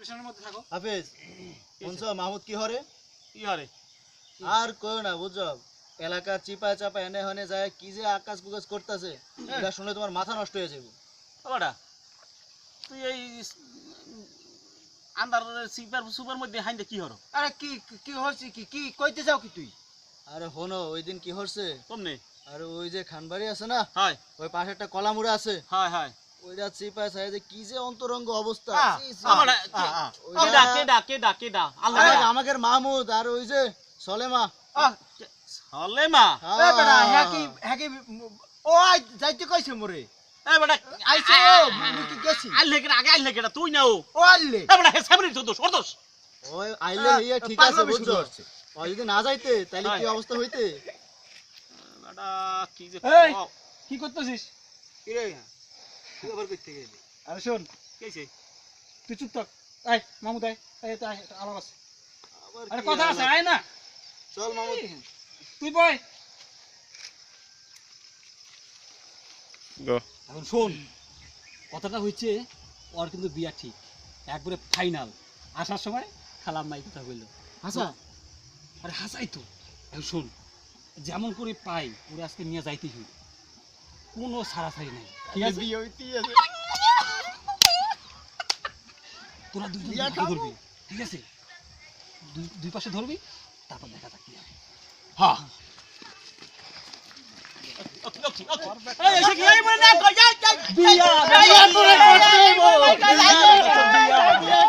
পেছনের মধ্যে থাকো। হাফেজ শুনছো মাহমুদ কি হরে? কি হরে? আর কইও না বুঝছো, এলাকার চিপায় চাপা এনে হনে যায় কি যে আকাশ বুকাশ করতেছে, এটা শুনে তোমার মাথা নষ্ট হয়ে যাবে। বাবাটা তুই এই আন্দার সুপার মধ্যে হাইন্দে কি হরো? আরে কি কি হচ্ছে, কি কি কইতে যাও কি তুই? আরে হনো ওই দিন কি হচ্ছে, কমনে আর ওই যে খানবাড়ি আছে না, হয় ওই পাশে একটা কলামুড়া আছে, হয় হয় ওইটা চিপায় চাই যে কি যে অন্তরঙ্গ অবস্থা। ছি, ছি। বাবাটা ওইটা কেডা আমাদের মাহমুদ আর ওই যে সলেমা। সলেমা এ বেটা হ্যাঁ কি ও যাইতে কইছে মোরে। এ বেটা আইছে ও মুই কি গেছি আইলে কেডা আগে আইলে কেডা তুই না ও ও আইলে এ বেটা হে সামনে তো দোষ দোষ ওই আইলে ইয়ে ঠিক আছে বুঝছো, ওই যদি না যাইতে তাহলে কি অবস্থা হইতে। বেটা কি যে এই কি করতেছিস? কি রে তুই আবার কই থেকে এলি? আরে শোন, কইছে তুই চুপ থাক। আয় মামুদ আয়, এই তো আয়, আলাপ আছে। আবার আরে কি কথা আছে, আলাপ? আয় না। চল মাহমুদ। তুই বয়। গো এখন শোন, কথাটা হচ্ছে ওর কিন্তু বিয়া ঠিক একবারে ফাইনাল। আসার সময় খালাম মাই কথা বললো। আচ্ছা আরে হাসাই তো। এখন শোন, যেমন করে পাই ওরা আজকে নিয়ে যাইতেই হই, কোনো ছাড়াছাড়ি নাই। ঠিক আছে? বিয়ে হইতেই আছে। তোরা দুই বিয়া পাশে খাবো। ধরবি, ঠিক আছে? দুই পাশে ধরবি, তারপর দেখা যাক কি হয়। হ্যাঁ এই এসে কি এই মনে না কই যাই বিয়া বিয়া করে করতেই বল। বিয়া